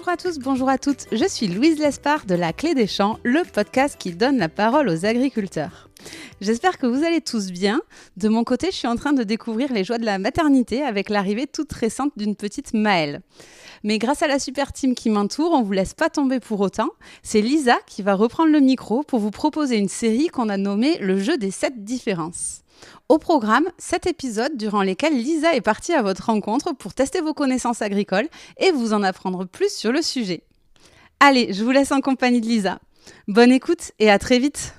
Bonjour à tous, bonjour à toutes, je suis Louise Lespard de La Clé des Champs, le podcast qui donne la parole aux agriculteurs. J'espère que vous allez tous bien. De mon côté, je suis en train de découvrir les joies de la maternité avec l'arrivée toute récente d'une petite Maëlle. Mais grâce à la super team qui m'entoure, on ne vous laisse pas tomber pour autant. C'est Lisa qui va reprendre le micro pour vous proposer une série qu'on a nommée Le jeu des 7 différences. Au programme, 7 épisodes durant lesquels Lisa est partie à votre rencontre pour tester vos connaissances agricoles et vous en apprendre plus sur le sujet. Allez, je vous laisse en compagnie de Lisa. Bonne écoute et à très vite.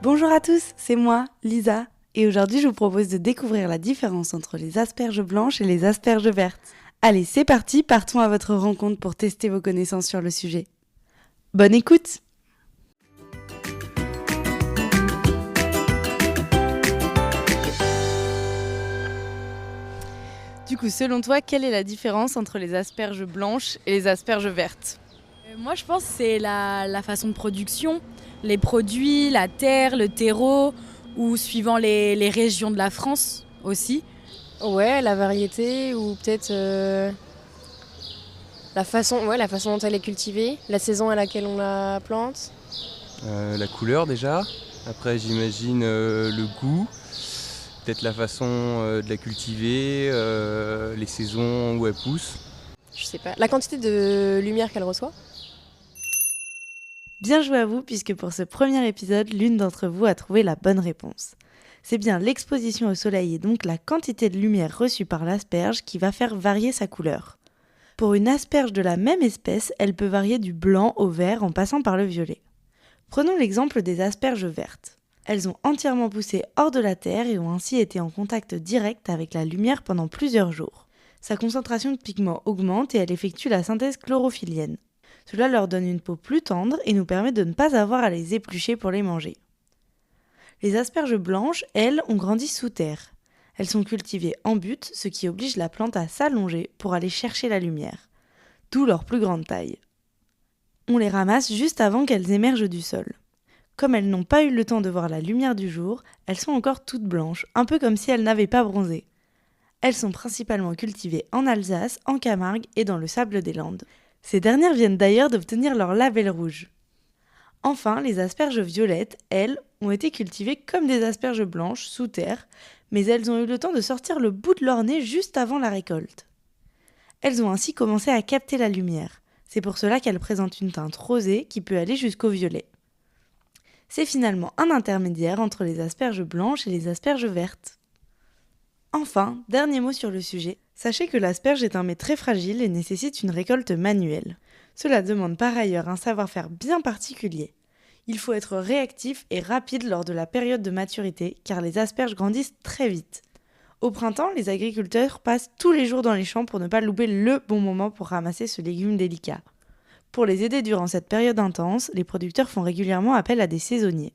Bonjour à tous, c'est moi, Lisa, et aujourd'hui je vous propose de découvrir la différence entre les asperges blanches et les asperges vertes. Allez, c'est parti, partons à votre rencontre pour tester vos connaissances sur le sujet. Bonne écoute! Du coup, selon toi, quelle est la différence entre les asperges blanches et les asperges vertes? Moi, je pense que c'est la façon de production, les produits, la terre, le terreau, ou suivant les régions de la France aussi. Ouais, la variété ou peut-être la façon dont elle est cultivée, la saison à laquelle on la plante. La couleur déjà, après j'imagine le goût, peut-être la façon de la cultiver, les saisons où elle pousse. Je sais pas, la quantité de lumière qu'elle reçoit. Bien joué à vous, puisque pour ce premier épisode, l'une d'entre vous a trouvé la bonne réponse. C'est bien l'exposition au soleil et donc la quantité de lumière reçue par l'asperge qui va faire varier sa couleur. Pour une asperge de la même espèce, elle peut varier du blanc au vert en passant par le violet. Prenons l'exemple des asperges vertes. Elles ont entièrement poussé hors de la terre et ont ainsi été en contact direct avec la lumière pendant plusieurs jours. Sa concentration de pigments augmente et elle effectue la synthèse chlorophyllienne. Cela leur donne une peau plus tendre et nous permet de ne pas avoir à les éplucher pour les manger. Les asperges blanches, elles, ont grandi sous terre. Elles sont cultivées en butte, ce qui oblige la plante à s'allonger pour aller chercher la lumière, d'où leur plus grande taille. On les ramasse juste avant qu'elles émergent du sol. Comme elles n'ont pas eu le temps de voir la lumière du jour, elles sont encore toutes blanches, un peu comme si elles n'avaient pas bronzé. Elles sont principalement cultivées en Alsace, en Camargue et dans le sable des Landes. Ces dernières viennent d'ailleurs d'obtenir leur label rouge. Enfin, les asperges violettes, elles, ont été cultivées comme des asperges blanches, sous terre, mais elles ont eu le temps de sortir le bout de leur nez juste avant la récolte. Elles ont ainsi commencé à capter la lumière. C'est pour cela qu'elles présentent une teinte rosée qui peut aller jusqu'au violet. C'est finalement un intermédiaire entre les asperges blanches et les asperges vertes. Enfin, dernier mot sur le sujet, sachez que l'asperge est un mets très fragile et nécessite une récolte manuelle. Cela demande par ailleurs un savoir-faire bien particulier. Il faut être réactif et rapide lors de la période de maturité car les asperges grandissent très vite. Au printemps, les agriculteurs passent tous les jours dans les champs pour ne pas louper le bon moment pour ramasser ce légume délicat. Pour les aider durant cette période intense, les producteurs font régulièrement appel à des saisonniers.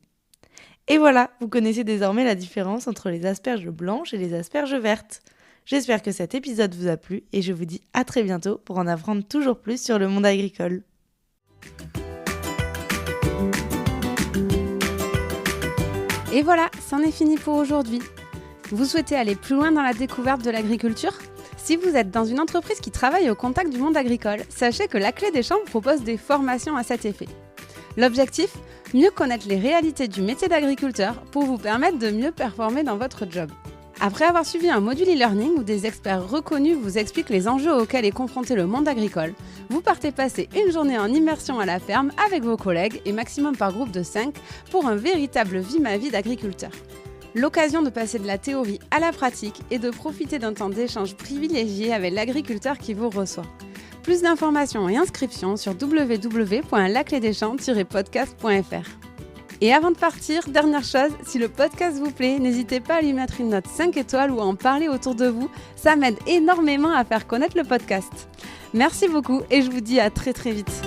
Et voilà, vous connaissez désormais la différence entre les asperges blanches et les asperges vertes. J'espère que cet épisode vous a plu et je vous dis à très bientôt pour en apprendre toujours plus sur le monde agricole. Et voilà, c'en est fini pour aujourd'hui. Vous souhaitez aller plus loin dans la découverte de l'agriculture ? Si vous êtes dans une entreprise qui travaille au contact du monde agricole, sachez que La Clé des Champs propose des formations à cet effet. L'objectif ? Mieux connaître les réalités du métier d'agriculteur pour vous permettre de mieux performer dans votre job. Après avoir suivi un module e-learning où des experts reconnus vous expliquent les enjeux auxquels est confronté le monde agricole, vous partez passer une journée en immersion à la ferme avec vos collègues et maximum par groupe de 5 pour un véritable vie-ma-vie d'agriculteur. L'occasion de passer de la théorie à la pratique et de profiter d'un temps d'échange privilégié avec l'agriculteur qui vous reçoit. Plus d'informations et inscriptions sur www.laclédeschamps-podcast.fr. Et avant de partir, dernière chose, si le podcast vous plaît, n'hésitez pas à lui mettre une note 5 étoiles ou à en parler autour de vous. Ça m'aide énormément à faire connaître le podcast. Merci beaucoup et je vous dis à très très vite.